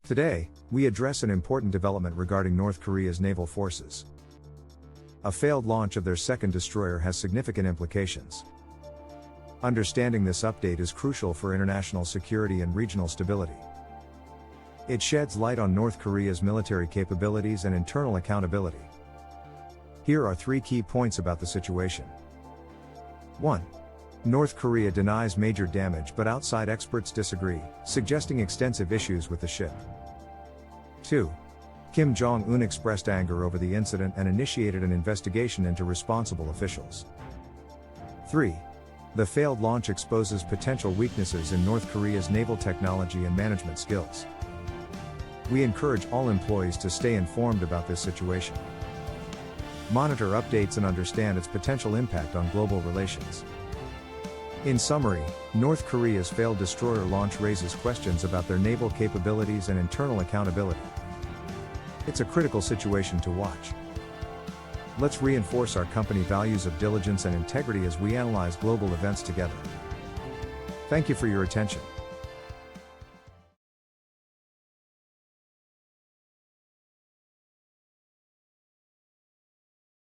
Today, we address an important development regarding North Korea's naval forces. A failed launch of their second destroyer has significant implications. Understanding this update is crucial for international security and regional stability. It sheds light on North Korea's military capabilities and internal accountability. Here are 3 key points about the situation. 1. North Korea denies major damage, but outside experts disagree, suggesting extensive issues with the ship. 2. Kim Jong Un expressed anger over the incident and initiated an investigation into responsible officials. 3. The failed launch exposes potential weaknesses in North Korea's naval technology and management skills. We encourage all employees to stay informed about this situation. Monitor updates and understand its potential impact on global relations. In summary, North Korea's failed destroyer launch raises questions about their naval capabilities and internal accountability. It's a critical situation to watch. Let's reinforce our company values of diligence and integrity as we analyze global events together. Thank you for your attention.